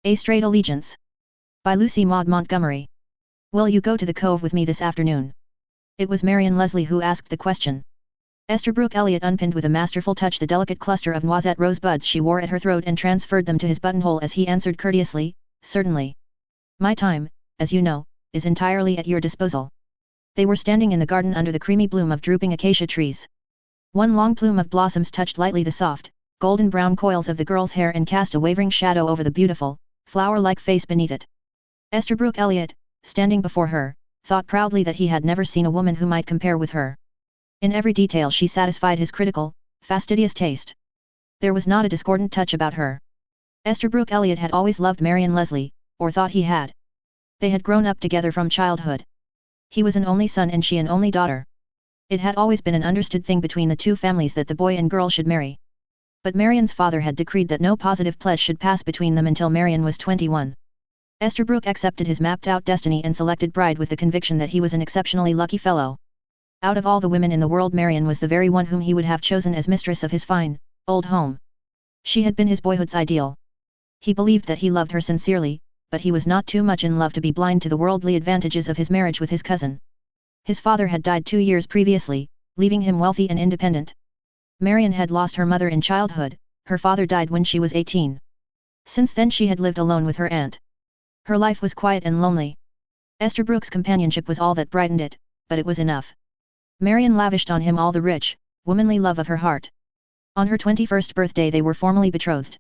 A Straight Allegiance. By Lucy Maud Montgomery. Will you go to the Cove with me this afternoon? It was Marion Leslie who asked the question. Esterbrook Elliott unpinned with a masterful touch the delicate cluster of noisette rosebuds she wore at her throat and transferred them to his buttonhole as he answered courteously, "Certainly. My time, as you know, is entirely at your disposal." They were standing in the garden under the creamy bloom of drooping acacia trees. One long plume of blossoms touched lightly the soft, golden-brown coils of the girl's hair and cast a wavering shadow over the beautiful, flower-like face beneath it. Esterbrook Elliott, standing before her, thought proudly that he had never seen a woman who might compare with her. In every detail she satisfied his critical, fastidious taste. There was not a discordant touch about her. Esterbrook Elliott had always loved Marion Leslie, or thought he had. They had grown up together from childhood. He was an only son and she an only daughter. It had always been an understood thing between the two families that the boy and girl should marry. But Marion's father had decreed that no positive pledge should pass between them until Marion was 21. Esterbrook accepted his mapped-out destiny and selected bride with the conviction that he was an exceptionally lucky fellow. Out of all the women in the world, Marion was the very one whom he would have chosen as mistress of his fine, old home. She had been his boyhood's ideal. He believed that he loved her sincerely, but he was not too much in love to be blind to the worldly advantages of his marriage with his cousin. His father had died 2 years previously, leaving him wealthy and independent. Marion had lost her mother in childhood, her father died when she was 18. Since then she had lived alone with her aunt. Her life was quiet and lonely. Esterbrook's companionship was all that brightened it, but it was enough. Marion lavished on him all the rich, womanly love of her heart. On her 21st birthday they were formally betrothed.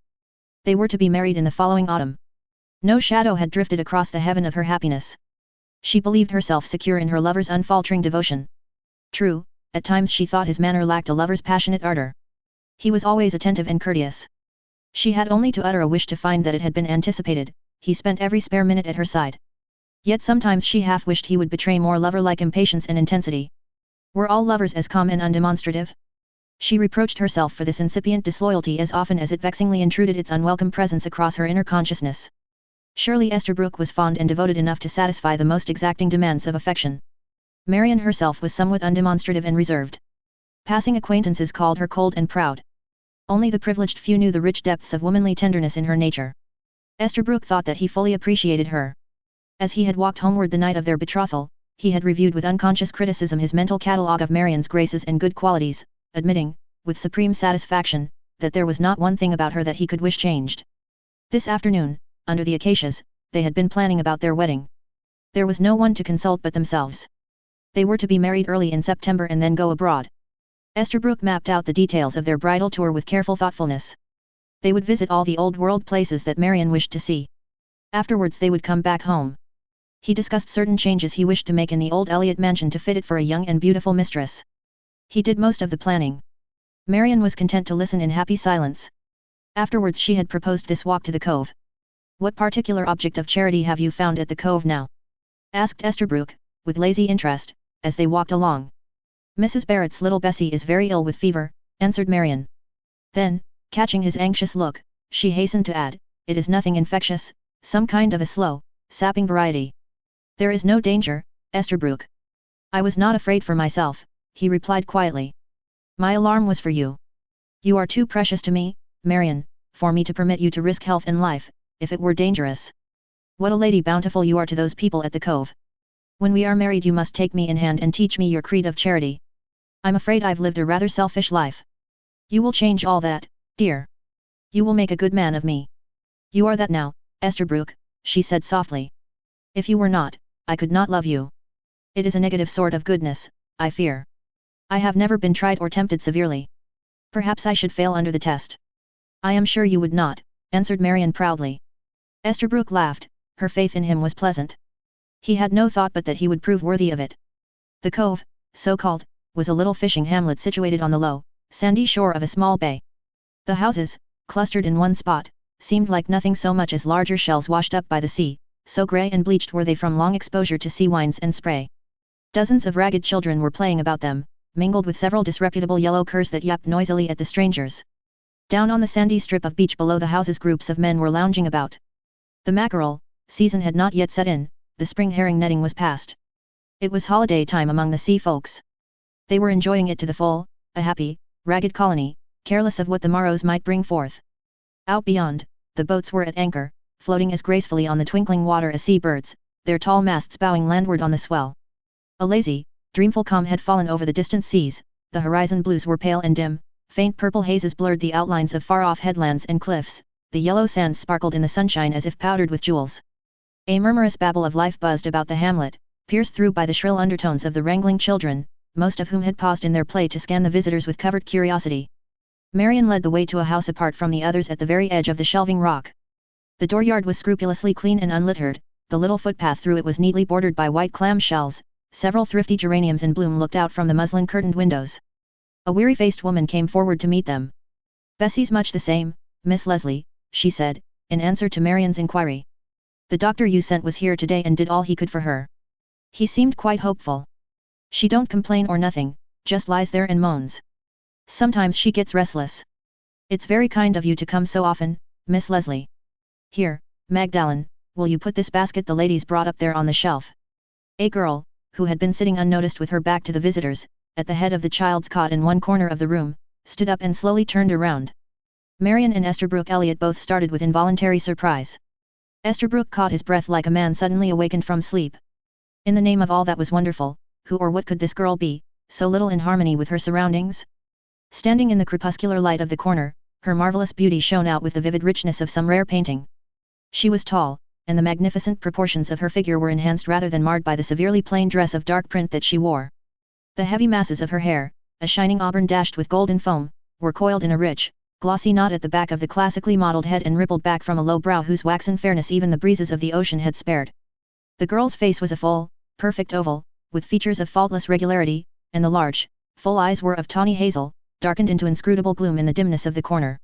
They were to be married in the following autumn. No shadow had drifted across the heaven of her happiness. She believed herself secure in her lover's unfaltering devotion. True, at times she thought his manner lacked a lover's passionate ardor. He was always attentive and courteous. She had only to utter a wish to find that it had been anticipated. He spent every spare minute at her side. Yet sometimes she half wished he would betray more lover-like impatience and intensity. Were all lovers as calm and undemonstrative? She reproached herself for this incipient disloyalty as often as it vexingly intruded its unwelcome presence across her inner consciousness. Surely Esterbrook was fond and devoted enough to satisfy the most exacting demands of affection. Marion herself was somewhat undemonstrative and reserved. Passing acquaintances called her cold and proud. Only the privileged few knew the rich depths of womanly tenderness in her nature. Esterbrook thought that he fully appreciated her. As he had walked homeward the night of their betrothal, he had reviewed with unconscious criticism his mental catalogue of Marion's graces and good qualities, admitting, with supreme satisfaction, that there was not one thing about her that he could wish changed. This afternoon, under the acacias, they had been planning about their wedding. There was no one to consult but themselves. They were to be married early in September and then go abroad. Esterbrook mapped out the details of their bridal tour with careful thoughtfulness. They would visit all the old-world places that Marion wished to see. Afterwards they would come back home. He discussed certain changes he wished to make in the old Elliott mansion to fit it for a young and beautiful mistress. He did most of the planning. Marion was content to listen in happy silence. Afterwards she had proposed this walk to the Cove. "What particular object of charity have you found at the Cove now?" asked Esterbrook, with lazy interest, as they walked along. "Mrs. Barrett's little Bessie is very ill with fever," answered Marion. Then, catching his anxious look, she hastened to add, "It is nothing infectious, some kind of a slow, sapping variety." "There is no danger, Esterbrook." "I was not afraid for myself," he replied quietly. "My alarm was for you. You are too precious to me, Marion, for me to permit you to risk health and life, if it were dangerous. What a lady bountiful you are to those people at the Cove. When we are married you must take me in hand and teach me your creed of charity. I'm afraid I've lived a rather selfish life. You will change all that, dear. You will make a good man of me. You are that now, Esterbrook," she said softly. "If you were not, I could not love you. It is a negative sort of goodness, I fear. I have never been tried or tempted severely. Perhaps I should fail under the test." "I am sure you would not," answered Marion proudly. Esterbrook laughed, her faith in him was pleasant. He had no thought but that he would prove worthy of it. The Cove, so called, was a little fishing hamlet situated on the low, sandy shore of a small bay. The houses, clustered in one spot, seemed like nothing so much as larger shells washed up by the sea, so grey and bleached were they from long exposure to sea winds and spray. Dozens of ragged children were playing about them, mingled with several disreputable yellow curs that yapped noisily at the strangers. Down on the sandy strip of beach below the houses groups of men were lounging about. The mackerel season had not yet set in, the spring herring netting was past. It was holiday time among the sea folks. They were enjoying it to the full, a happy, ragged colony, careless of what the morrows might bring forth. Out beyond, the boats were at anchor, floating as gracefully on the twinkling water as sea birds, their tall masts bowing landward on the swell. A lazy, dreamful calm had fallen over the distant seas, the horizon blues were pale and dim, faint purple hazes blurred the outlines of far-off headlands and cliffs, the yellow sands sparkled in the sunshine as if powdered with jewels. A murmurous babble of life buzzed about the hamlet, pierced through by the shrill undertones of the wrangling children, most of whom had paused in their play to scan the visitors with covert curiosity. Marian led the way to a house apart from the others at the very edge of the shelving rock. The dooryard was scrupulously clean and unlittered, the little footpath through it was neatly bordered by white clam shells, several thrifty geraniums in bloom looked out from the muslin-curtained windows. A weary-faced woman came forward to meet them. "Bessie's much the same, Miss Leslie," she said, in answer to Marian's inquiry. "The doctor you sent was here today and did all he could for her. He seemed quite hopeful. She don't complain or nothing, just lies there and moans. Sometimes she gets restless. It's very kind of you to come so often, Miss Leslie. Here, Magdalen, will you put this basket the ladies brought up there on the shelf?" A girl, who had been sitting unnoticed with her back to the visitors, at the head of the child's cot in one corner of the room, stood up and slowly turned around. Marian and Esterbrook Elliot both started with involuntary surprise. Esterbrook caught his breath like a man suddenly awakened from sleep. In the name of all that was wonderful, who or what could this girl be, so little in harmony with her surroundings? Standing in the crepuscular light of the corner, her marvelous beauty shone out with the vivid richness of some rare painting. She was tall, and the magnificent proportions of her figure were enhanced rather than marred by the severely plain dress of dark print that she wore. The heavy masses of her hair, a shining auburn dashed with golden foam, were coiled in a rich, glossy knot at the back of the classically modeled head and rippled back from a low brow whose waxen fairness even the breezes of the ocean had spared. The girl's face was a full, perfect oval, with features of faultless regularity, and the large, full eyes were of tawny hazel, darkened into inscrutable gloom in the dimness of the corner.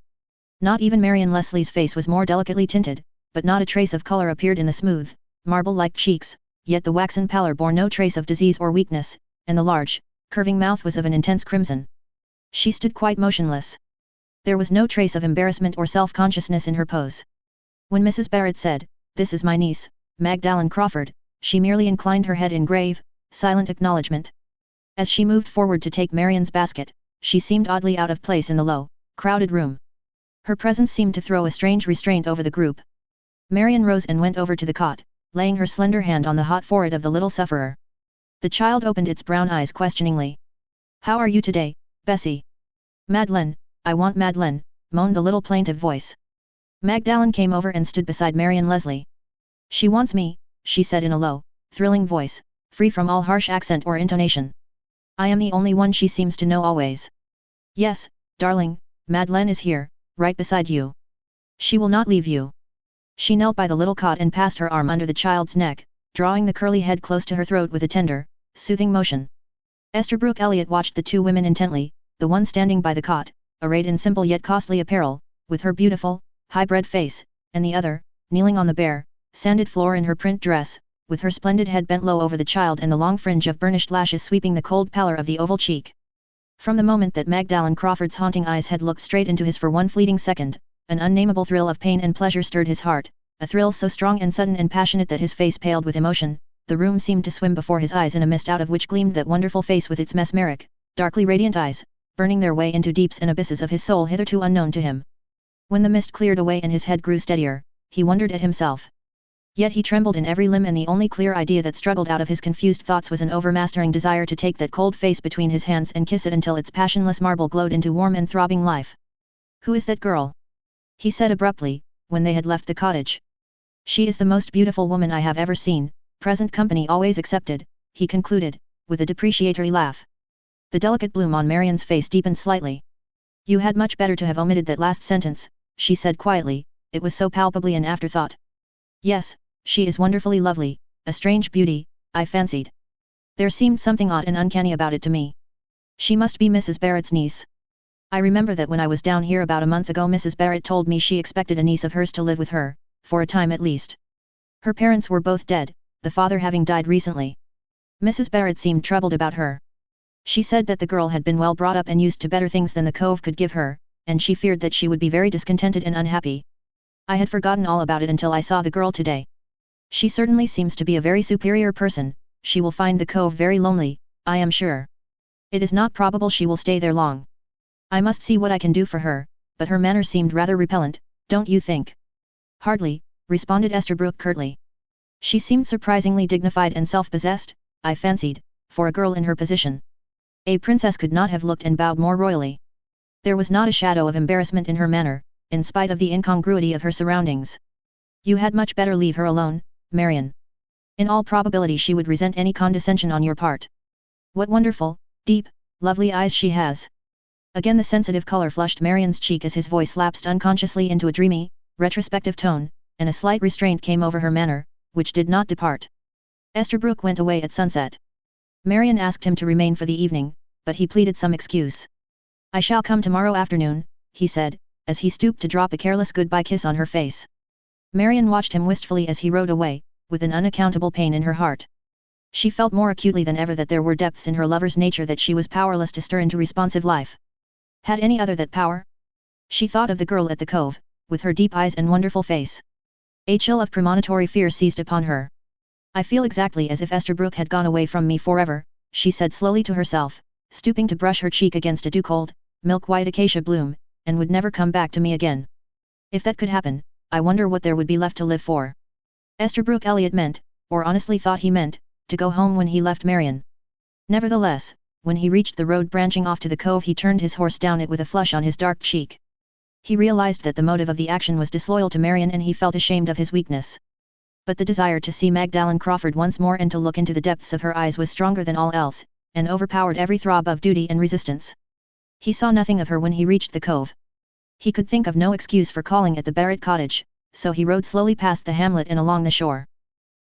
Not even Marian Leslie's face was more delicately tinted, but not a trace of colour appeared in the smooth, marble-like cheeks, yet the waxen pallor bore no trace of disease or weakness, and the large, curving mouth was of an intense crimson. She stood quite motionless. There was no trace of embarrassment or self-consciousness in her pose. When Mrs. Barrett said, "This is my niece, Magdalen Crawford," she merely inclined her head in grave, silent acknowledgement. As she moved forward to take Marian's basket, she seemed oddly out of place in the low, crowded room. Her presence seemed to throw a strange restraint over the group. Marian rose and went over to the cot, laying her slender hand on the hot forehead of the little sufferer. The child opened its brown eyes questioningly. "How are you today, Bessie?" "Madeleine, I want Madeleine," moaned the little plaintive voice. Magdalen came over and stood beside Marian Leslie. "She wants me," she said in a low, thrilling voice, free from all harsh accent or intonation. "I am the only one she seems to know always." "Yes, darling, Madeleine is here, right beside you. She will not leave you." She knelt by the little cot and passed her arm under the child's neck, drawing the curly head close to her throat with a tender, soothing motion. Esterbrook Elliot watched the two women intently, the one standing by the cot, arrayed in simple yet costly apparel, with her beautiful, high-bred face, and the other, kneeling on the bare, sanded floor in her print dress, with her splendid head bent low over the child and the long fringe of burnished lashes sweeping the cold pallor of the oval cheek. From the moment that Magdalen Crawford's haunting eyes had looked straight into his for one fleeting second, an unnameable thrill of pain and pleasure stirred his heart, a thrill so strong and sudden and passionate that his face paled with emotion. The room seemed to swim before his eyes in a mist out of which gleamed that wonderful face with its mesmeric, darkly radiant eyes, burning their way into deeps and abysses of his soul hitherto unknown to him. When the mist cleared away and his head grew steadier, he wondered at himself. Yet he trembled in every limb and the only clear idea that struggled out of his confused thoughts was an overmastering desire to take that cold face between his hands and kiss it until its passionless marble glowed into warm and throbbing life. "Who is that girl?" he said abruptly, when they had left the cottage. "She is the most beautiful woman I have ever seen, present company always excepted," he concluded, with a depreciatory laugh. The delicate bloom on Marian's face deepened slightly. "You had much better to have omitted that last sentence," she said quietly, it was so palpably an afterthought. "Yes, she is wonderfully lovely, a strange beauty, I fancied. There seemed something odd and uncanny about it to me. She must be Mrs. Barrett's niece. I remember that when I was down here about a month ago Mrs. Barrett told me she expected a niece of hers to live with her, for a time at least. Her parents were both dead, the father having died recently. Mrs. Barrett seemed troubled about her. She said that the girl had been well brought up and used to better things than the cove could give her, and she feared that she would be very discontented and unhappy. I had forgotten all about it until I saw the girl today. She certainly seems to be a very superior person. She will find the cove very lonely, I am sure. It is not probable she will stay there long. I must see what I can do for her, but her manner seemed rather repellent, don't you think?" "Hardly," responded Esterbrook curtly. She seemed surprisingly dignified and self-possessed, I fancied, for a girl in her position. A princess could not have looked and bowed more royally. There was not a shadow of embarrassment in her manner, in spite of the incongruity of her surroundings. You had much better leave her alone, Marian. In all probability she would resent any condescension on your part. What wonderful, deep, lovely eyes she has. Again the sensitive color flushed Marian's cheek as his voice lapsed unconsciously into a dreamy, retrospective tone, and a slight restraint came over her manner, which did not depart. Esterbrook went away at sunset. Marian asked him to remain for the evening, but he pleaded some excuse. I shall come tomorrow afternoon, he said, as he stooped to drop a careless goodbye kiss on her face. Marian watched him wistfully as he rode away, with an unaccountable pain in her heart. She felt more acutely than ever that there were depths in her lover's nature that she was powerless to stir into responsive life. Had any other that power? She thought of the girl at the cove, with her deep eyes and wonderful face. A chill of premonitory fear seized upon her. I feel exactly as if Esterbrook had gone away from me forever, she said slowly to herself, stooping to brush her cheek against a dew-cold, milk-white acacia bloom, and would never come back to me again. If that could happen, I wonder what there would be left to live for. Esterbrook Elliot meant, or honestly thought he meant, to go home when he left Marian. Nevertheless, when he reached the road branching off to the cove he turned his horse down it with a flush on his dark cheek. He realized that the motive of the action was disloyal to Marian and he felt ashamed of his weakness. But the desire to see Magdalen Crawford once more and to look into the depths of her eyes was stronger than all else, and overpowered every throb of duty and resistance. He saw nothing of her when he reached the cove. He could think of no excuse for calling at the Barrett cottage, so he rode slowly past the hamlet and along the shore.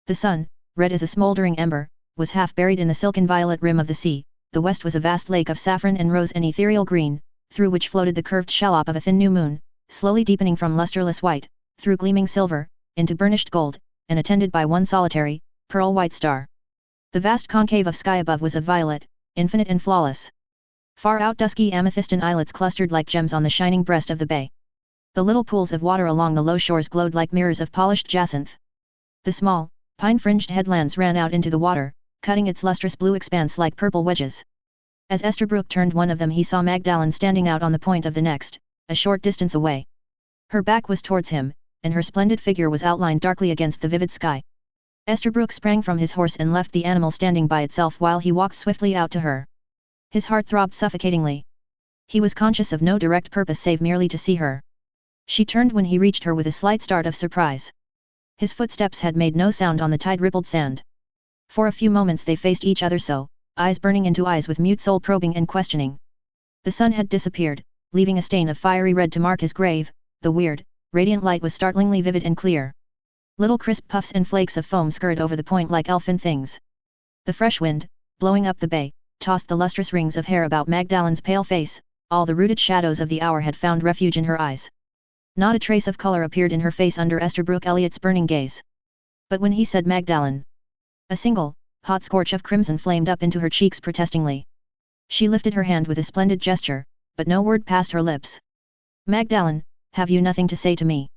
The sun, red as a smouldering ember, was half buried in the silken violet rim of the sea. The west was a vast lake of saffron and rose and ethereal green, through which floated the curved shallop of a thin new moon, slowly deepening from lustreless white, through gleaming silver, into burnished gold, and attended by one solitary, pearl-white star. The vast concave of sky above was of violet, infinite and flawless. Far out dusky amethystine islets clustered like gems on the shining breast of the bay. The little pools of water along the low shores glowed like mirrors of polished jacinth. The small, pine-fringed headlands ran out into the water, cutting its lustrous blue expanse like purple wedges. As Esterbrook turned one of them he saw Magdalen standing out on the point of the next, a short distance away. Her back was towards him, and her splendid figure was outlined darkly against the vivid sky. Esterbrook sprang from his horse and left the animal standing by itself while he walked swiftly out to her. His heart throbbed suffocatingly. He was conscious of no direct purpose save merely to see her. She turned when he reached her with a slight start of surprise. His footsteps had made no sound on the tide-rippled sand. For a few moments they faced each other so, eyes burning into eyes with mute soul probing and questioning. The sun had disappeared, leaving a stain of fiery red to mark his grave. The weird, radiant light was startlingly vivid and clear. Little crisp puffs and flakes of foam scurried over the point like elfin things. The fresh wind, blowing up the bay, tossed the lustrous rings of hair about Magdalen's pale face. All the rooted shadows of the hour had found refuge in her eyes. Not a trace of color appeared in her face under Esterbrook Elliot's burning gaze. But when he said Magdalen, a single, hot scorch of crimson flamed up into her cheeks protestingly. She lifted her hand with a splendid gesture, but no word passed her lips. Magdalen, have you nothing to say to me?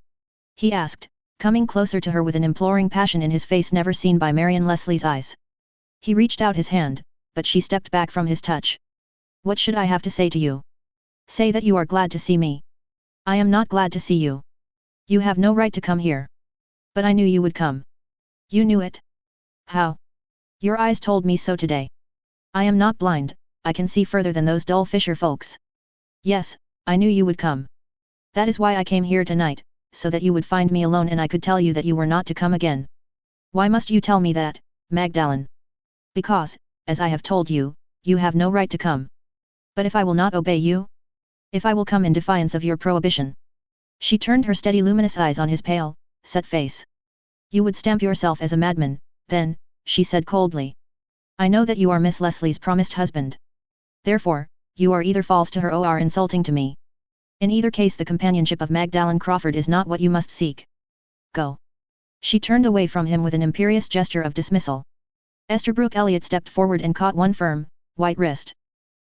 He asked, coming closer to her with an imploring passion in his face never seen by Marian Leslie's eyes. He reached out his hand, but she stepped back from his touch. What should I have to say to you? Say that you are glad to see me. I am not glad to see you. You have no right to come here. But I knew you would come. You knew it? How? Your eyes told me so today. I am not blind, I can see further than those dull fisher folks. Yes, I knew you would come. That is why I came here tonight, so that you would find me alone and I could tell you that you were not to come again. Why must you tell me that, Magdalen? Because, as I have told you, you have no right to come. But if I will not obey you? If I will come in defiance of your prohibition? She turned her steady luminous eyes on his pale, set face. You would stamp yourself as a madman, then, she said coldly. I know that you are Miss Leslie's promised husband. Therefore, you are either false to her or are insulting to me. In either case the companionship of Magdalen Crawford is not what you must seek. Go. She turned away from him with an imperious gesture of dismissal. Esterbrook Elliot stepped forward and caught one firm, white wrist.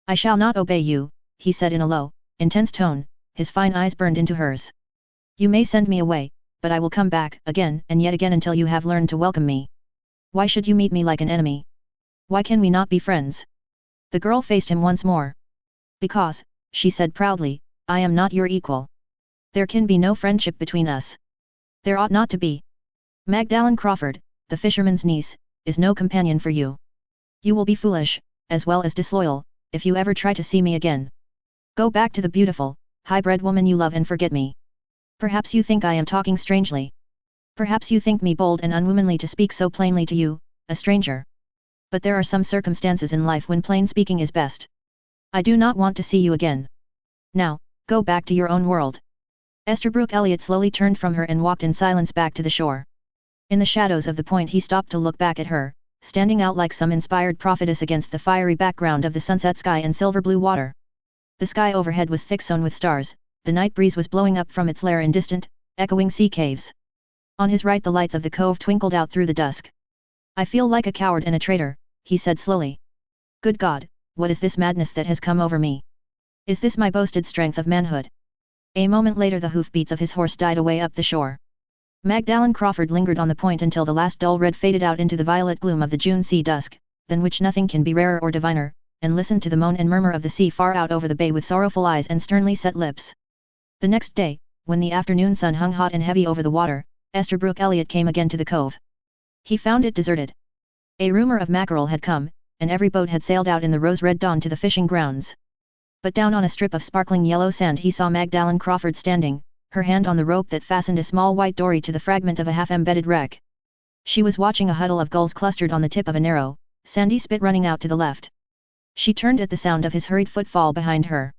I shall not obey you, he said in a low, intense tone, his fine eyes burned into hers. You may send me away, but I will come back again and yet again until you have learned to welcome me. Why should you meet me like an enemy? Why can we not be friends? The girl faced him once more. Because, she said proudly, I am not your equal. There can be no friendship between us. There ought not to be. Magdalen Crawford, the fisherman's niece, is no companion for you. You will be foolish, as well as disloyal, if you ever try to see me again. Go back to the beautiful, high-bred woman you love and forget me. Perhaps you think I am talking strangely. Perhaps you think me bold and unwomanly to speak so plainly to you, a stranger. But there are some circumstances in life when plain speaking is best. I do not want to see you again. Now, go back to your own world. Esterbrook Elliott slowly turned from her and walked in silence back to the shore. In the shadows of the point he stopped to look back at her, standing out like some inspired prophetess against the fiery background of the sunset sky and silver blue water. The sky overhead was thick sown with stars, the night breeze was blowing up from its lair in distant, echoing sea caves. On his right the lights of the cove twinkled out through the dusk. I feel like a coward and a traitor, he said slowly. Good God, what is this madness that has come over me? Is this my boasted strength of manhood? A moment later the hoofbeats of his horse died away up the shore. Magdalen Crawford lingered on the point until the last dull red faded out into the violet gloom of the June sea dusk, than which nothing can be rarer or diviner, and listened to the moan and murmur of the sea far out over the bay with sorrowful eyes and sternly set lips. The next day, when the afternoon sun hung hot and heavy over the water, Esterbrook Elliott came again to the cove. He found it deserted. A rumor of mackerel had come, and every boat had sailed out in the rose-red dawn to the fishing grounds. But down on a strip of sparkling yellow sand he saw Magdalen Crawford standing, her hand on the rope that fastened a small white dory to the fragment of a half-embedded wreck. She was watching a huddle of gulls clustered on the tip of a narrow, sandy spit running out to the left. She turned at the sound of his hurried footfall behind her.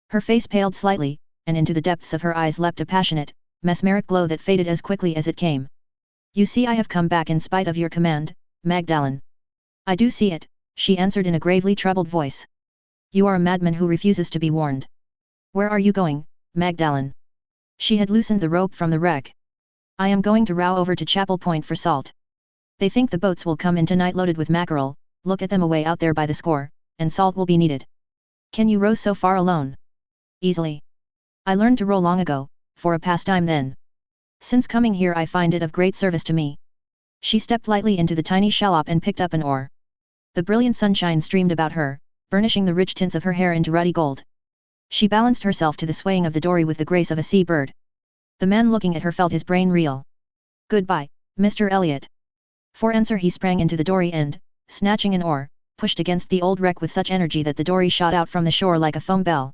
Her face paled slightly, and into the depths of her eyes leapt a passionate, mesmeric glow that faded as quickly as it came. You see I have come back in spite of your command, Magdalen. I do see it, she answered in a gravely troubled voice. You are a madman who refuses to be warned. Where are you going, Magdalen? She had loosened the rope from the wreck. I am going to row over to Chapel Point for salt. They think the boats will come in tonight loaded with mackerel, look at them away out there by the score, and salt will be needed. Can you row so far alone? Easily. I learned to row long ago, for a pastime then. Since coming here I find it of great service to me. She stepped lightly into the tiny shallop and picked up an oar. The brilliant sunshine streamed about her, burnishing the rich tints of her hair into ruddy gold. She balanced herself to the swaying of the dory with the grace of a sea bird. The man looking at her felt his brain reel. Goodbye, Mr. Elliott. For answer he sprang into the dory and, snatching an oar, pushed against the old wreck with such energy that the dory shot out from the shore like a foam bell.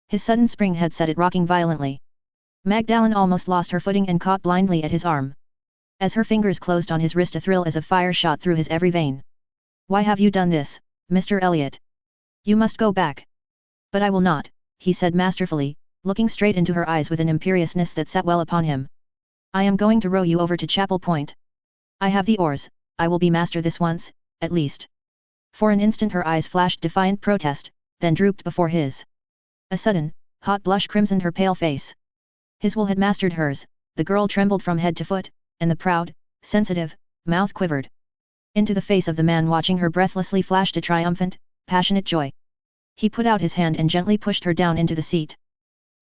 His sudden spring had set it rocking violently. Magdalen almost lost her footing and caught blindly at his arm. As her fingers closed on his wrist a thrill as of fire shot through his every vein. Why have you done this, Mr. Elliott? You must go back. But I will not, he said masterfully, looking straight into her eyes with an imperiousness that sat well upon him. I am going to row you over to Chapel Point. I have the oars, I will be master this once, at least. For an instant her eyes flashed defiant protest, then drooped before his. A sudden, hot blush crimsoned her pale face. His will had mastered hers, the girl trembled from head to foot, and the proud, sensitive, mouth quivered. Into the face of the man watching her breathlessly flashed a triumphant, passionate joy. He put out his hand and gently pushed her down into the seat.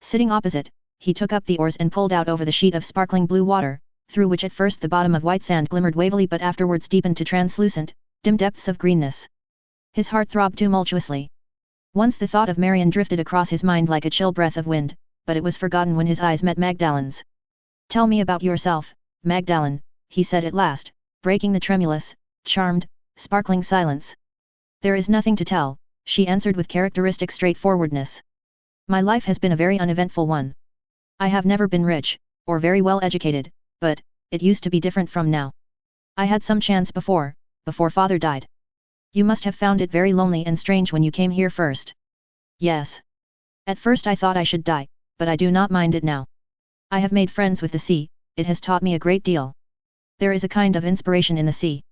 Sitting opposite, he took up the oars and pulled out over the sheet of sparkling blue water, through which at first the bottom of white sand glimmered wavily but afterwards deepened to translucent, dim depths of greenness. His heart throbbed tumultuously. Once the thought of Marion drifted across his mind like a chill breath of wind, but it was forgotten when his eyes met Magdalen's. Tell me about yourself, Magdalen, he said at last, breaking the tremulous, charmed, sparkling silence. There is nothing to tell, she answered with characteristic straightforwardness. My life has been a very uneventful one. I have never been rich, or very well educated, but, it used to be different from now. I had some chance before father died. You must have found it very lonely and strange when you came here first. Yes. At first I thought I should die, but I do not mind it now. I have made friends with the sea, it has taught me a great deal. There is a kind of inspiration in the sea.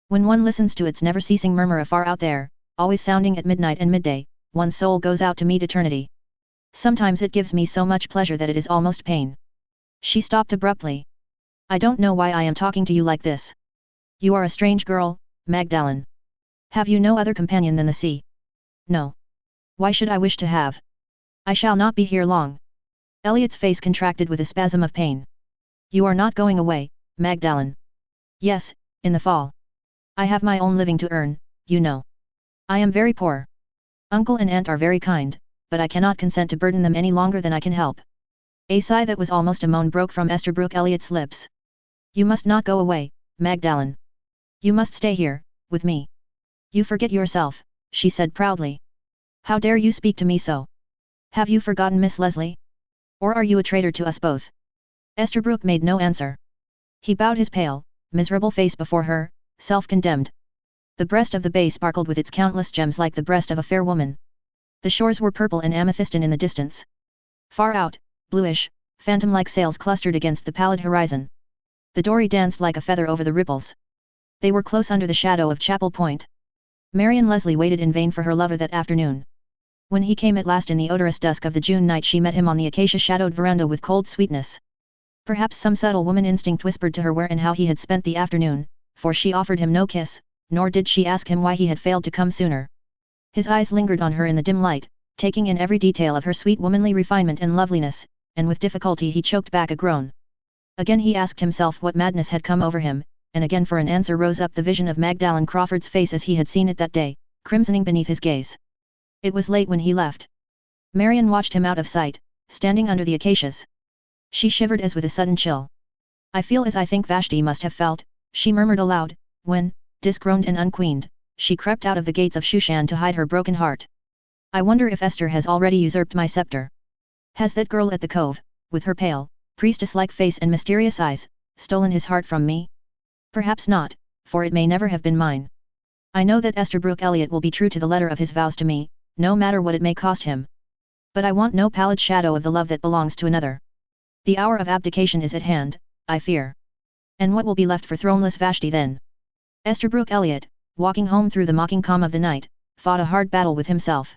When one listens to its never-ceasing murmur afar out there, always sounding at midnight and midday, one's soul goes out to meet eternity. Sometimes it gives me so much pleasure that it is almost pain. She stopped abruptly. I don't know why I am talking to you like this. You are a strange girl, Magdalen. Have you no other companion than the sea? No. Why should I wish to have? I shall not be here long. Elliot's face contracted with a spasm of pain. You are not going away, Magdalen. Yes, in the fall. I have my own living to earn, you know. I am very poor. Uncle and aunt are very kind, but I cannot consent to burden them any longer than I can help. A sigh that was almost a moan broke from Esterbrook Elliott's lips. You must not go away, Magdalen. You must stay here, with me. You forget yourself, she said proudly. How dare you speak to me so? Have you forgotten Miss Leslie? Or are you a traitor to us both? Esterbrook made no answer. He bowed his pale, miserable face before her, self-condemned. The breast of the bay sparkled with its countless gems like the breast of a fair woman. The shores were purple and amethystine in the distance. Far out, bluish, phantom-like sails clustered against the pallid horizon. The dory danced like a feather over the ripples. They were close under the shadow of Chapel Point. Marian Leslie waited in vain for her lover that afternoon. When he came at last in the odorous dusk of the June night, she met him on the acacia-shadowed veranda with cold sweetness. Perhaps some subtle woman instinct whispered to her where and how he had spent the afternoon, for she offered him no kiss, nor did she ask him why he had failed to come sooner. His eyes lingered on her in the dim light, taking in every detail of her sweet womanly refinement and loveliness, and with difficulty he choked back a groan. Again he asked himself what madness had come over him, and again for an answer rose up the vision of Magdalen Crawford's face as he had seen it that day, crimsoning beneath his gaze. It was late when he left. Marian watched him out of sight, standing under the acacias. She shivered as with a sudden chill. I feel as I think Vashti must have felt, she murmured aloud, when, disgrowned and unqueened, she crept out of the gates of Shushan to hide her broken heart. I wonder if Esther has already usurped my scepter. Has that girl at the cove, with her pale, priestess-like face and mysterious eyes, stolen his heart from me? Perhaps not, for it may never have been mine. I know that Esterbrook Elliott will be true to the letter of his vows to me, no matter what it may cost him. But I want no pallid shadow of the love that belongs to another. The hour of abdication is at hand, I fear. And what will be left for throneless Vashti then? Esterbrook Elliott, walking home through the mocking calm of the night, fought a hard battle with himself.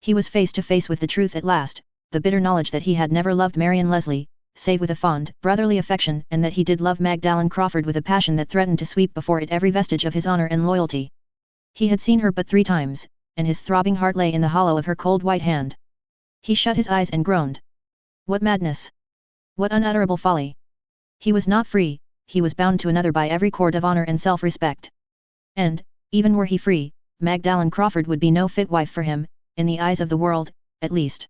He was face to face with the truth at last, the bitter knowledge that he had never loved Marian Leslie, save with a fond, brotherly affection, and that he did love Magdalen Crawford with a passion that threatened to sweep before it every vestige of his honor and loyalty. He had seen her but 3 times, and his throbbing heart lay in the hollow of her cold white hand. He shut his eyes and groaned. What madness! What unutterable folly! He was not free, he was bound to another by every cord of honor and self-respect. And, even were he free, Magdalen Crawford would be no fit wife for him, in the eyes of the world, at least.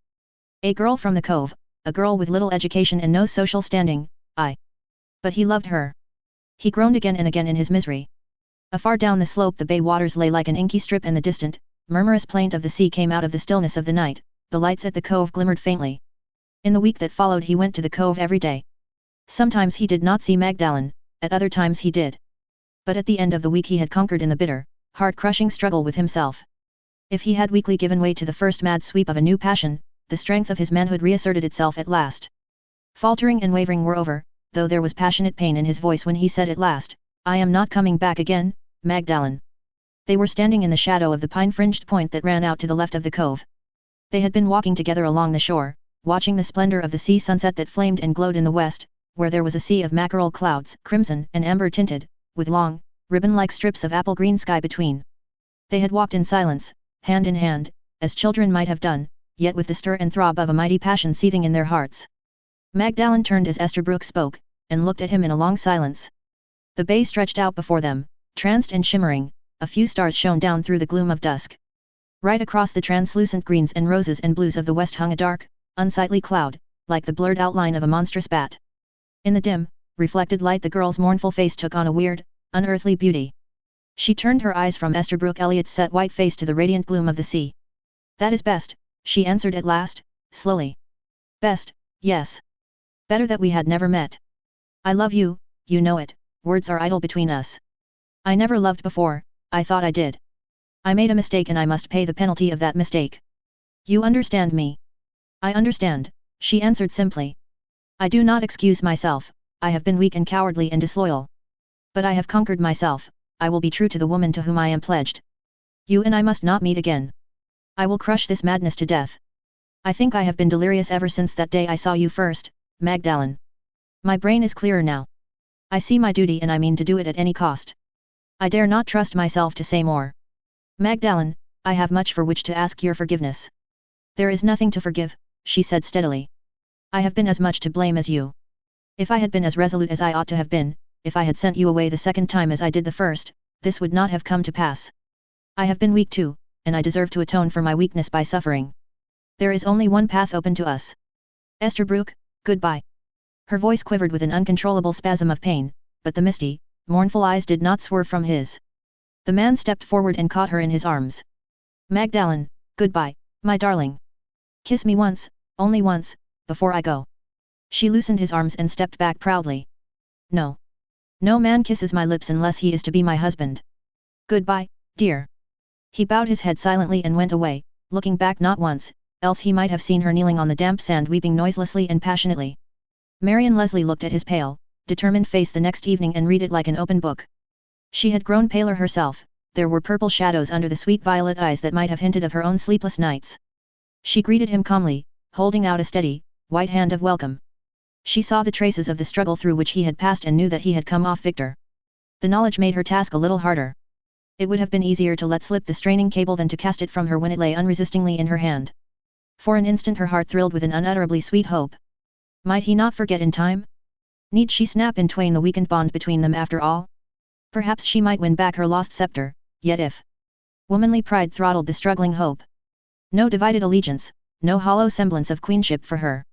A girl from the cove, a girl with little education and no social standing, but he loved her. He groaned again and again in his misery. Afar down the slope the bay waters lay like an inky strip and the distant, murmurous plaint of the sea came out of the stillness of the night, the lights at the cove glimmered faintly. In the week that followed he went to the cove every day. Sometimes he did not see Magdalen, at other times he did. But at the end of the week he had conquered in the bitter, heart-crushing struggle with himself. If he had weakly given way to the first mad sweep of a new passion, the strength of his manhood reasserted itself at last. Faltering and wavering were over, though there was passionate pain in his voice when he said at last, I am not coming back again, Magdalen. They were standing in the shadow of the pine-fringed point that ran out to the left of the cove. They had been walking together along the shore, watching the splendor of the sea sunset that flamed and glowed in the west, where there was a sea of mackerel clouds, crimson and amber tinted, with long, ribbon-like strips of apple-green sky between. They had walked in silence, hand in hand, as children might have done, yet with the stir and throb of a mighty passion seething in their hearts. Magdalen turned as Esterbrook spoke, and looked at him in a long silence. The bay stretched out before them, tranced and shimmering, a few stars shone down through the gloom of dusk. Right across the translucent greens and roses and blues of the west hung a dark, unsightly cloud, like the blurred outline of a monstrous bat. In the dim, reflected light the girl's mournful face took on a weird, unearthly beauty. She turned her eyes from Esterbrook Elliott's set white face to the radiant gloom of the sea. That is best, she answered at last, slowly. Best, yes. Better that we had never met. I love you, you know it, words are idle between us. I never loved before, I thought I did. I made a mistake and I must pay the penalty of that mistake. You understand me? I understand, she answered simply. I do not excuse myself, I have been weak and cowardly and disloyal. But I have conquered myself, I will be true to the woman to whom I am pledged. You and I must not meet again. I will crush this madness to death. I think I have been delirious ever since that day I saw you first, Magdalen. My brain is clearer now. I see my duty and I mean to do it at any cost. I dare not trust myself to say more. Magdalen, I have much for which to ask your forgiveness. There is nothing to forgive, she said steadily. I have been as much to blame as you. If I had been as resolute as I ought to have been, if I had sent you away the second time as I did the first, this would not have come to pass. I have been weak too, and I deserve to atone for my weakness by suffering. There is only one path open to us. Esterbrook, Goodbye. Her voice quivered with an uncontrollable spasm of pain, but the misty, mournful eyes did not swerve from his. The man stepped forward and caught her in his arms. Magdalene, goodbye, my darling. Kiss me once, only once, before I go. She loosened his arms and stepped back proudly. No. No man kisses my lips unless he is to be my husband. Goodbye, dear. He bowed his head silently and went away, looking back not once, else he might have seen her kneeling on the damp sand weeping noiselessly and passionately. Marian Leslie looked at his pale, determined face the next evening and read it like an open book. She had grown paler herself, there were purple shadows under the sweet violet eyes that might have hinted of her own sleepless nights. She greeted him calmly, holding out a steady, white hand of welcome. She saw the traces of the struggle through which he had passed and knew that he had come off victor. The knowledge made her task a little harder. It would have been easier to let slip the straining cable than to cast it from her when it lay unresistingly in her hand. For an instant her heart thrilled with an unutterably sweet hope. Might he not forget in time? Need she snap in twain the weakened bond between them after all? Perhaps she might win back her lost scepter, yet if... Womanly pride throttled the struggling hope. No divided allegiance, no hollow semblance of queenship for her.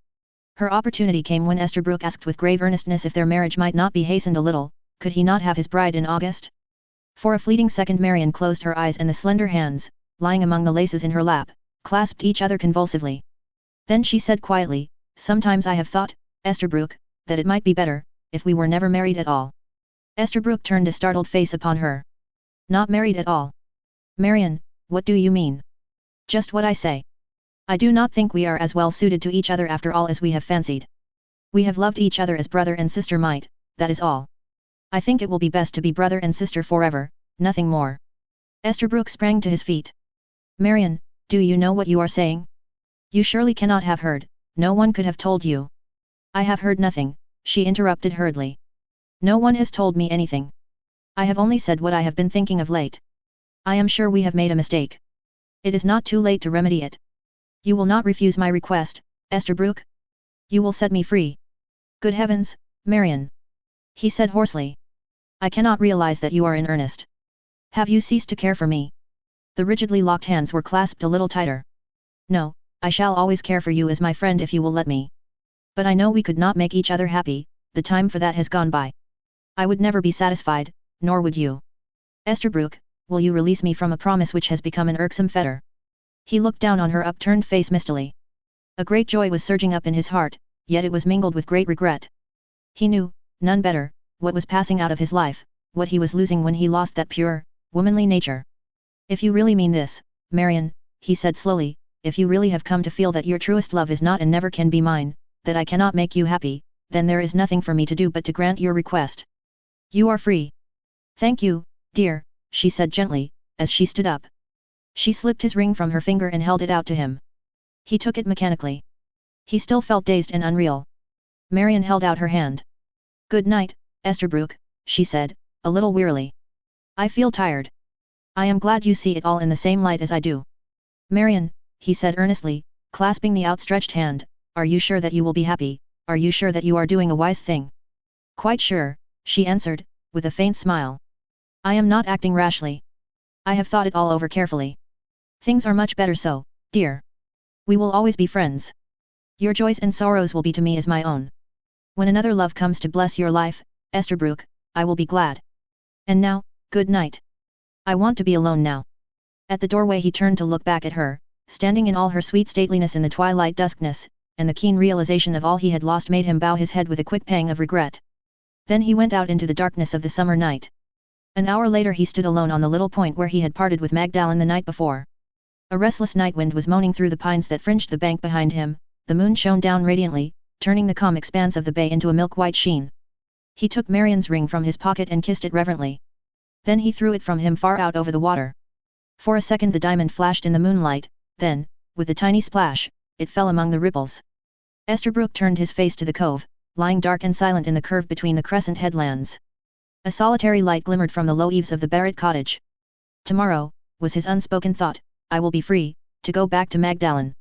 Her opportunity came when Esterbrook asked with grave earnestness if their marriage might not be hastened a little, could he not have his bride in August? For a fleeting second Marian closed her eyes and the slender hands, lying among the laces in her lap, clasped each other convulsively. Then she said quietly, "Sometimes I have thought, Esterbrook, that it might be better, if we were never married at all." Esterbrook turned a startled face upon her. "Not married at all? Marian, what do you mean?" "Just what I say. I do not think we are as well suited to each other after all as we have fancied. We have loved each other as brother and sister might, that is all. I think it will be best to be brother and sister forever, nothing more." Esterbrook sprang to his feet. "Marian, do you know what you are saying? You surely cannot have heard, no one could have told you." "I have heard nothing," she interrupted hurriedly. "No one has told me anything. I have only said what I have been thinking of late. I am sure we have made a mistake. It is not too late to remedy it. You will not refuse my request, Esterbrook? You will set me free." "Good heavens, Marian!" he said hoarsely. "I cannot realize that you are in earnest. Have you ceased to care for me?" The rigidly locked hands were clasped a little tighter. "No, I shall always care for you as my friend if you will let me. But I know we could not make each other happy, the time for that has gone by. I would never be satisfied, nor would you. Esterbrook, will you release me from a promise which has become an irksome fetter?" He looked down on her upturned face mistily. A great joy was surging up in his heart, yet it was mingled with great regret. He knew, none better, what was passing out of his life, what he was losing when he lost that pure, womanly nature. "If you really mean this, Marian," he said slowly, "if you really have come to feel that your truest love is not and never can be mine, that I cannot make you happy, then there is nothing for me to do but to grant your request. You are free." "Thank you, dear," she said gently, as she stood up. She slipped his ring from her finger and held it out to him. He took it mechanically. He still felt dazed and unreal. Marian held out her hand. "Good night, Esterbrook," she said, a little wearily. "I feel tired. I am glad you see it all in the same light as I do." "Marian," he said earnestly, clasping the outstretched hand, "are you sure that you will be happy, are you sure that you are doing a wise thing?" "Quite sure," she answered, with a faint smile. "I am not acting rashly. I have thought it all over carefully. Things are much better so, dear. We will always be friends. Your joys and sorrows will be to me as my own. When another love comes to bless your life, Esterbrook, I will be glad. And now, good night. I want to be alone now." At the doorway he turned to look back at her, standing in all her sweet stateliness in the twilight duskness, and the keen realization of all he had lost made him bow his head with a quick pang of regret. Then he went out into the darkness of the summer night. An hour later he stood alone on the little point where he had parted with Magdalene the night before. A restless night wind was moaning through the pines that fringed the bank behind him, the moon shone down radiantly, turning the calm expanse of the bay into a milk-white sheen. He took Marian's ring from his pocket and kissed it reverently. Then he threw it from him far out over the water. For a second the diamond flashed in the moonlight, then, with a tiny splash, it fell among the ripples. Esterbrook turned his face to the cove, lying dark and silent in the curve between the crescent headlands. A solitary light glimmered from the low eaves of the Barrett cottage. "Tomorrow," was his unspoken thought, "I will be free, to go back to Magdalene.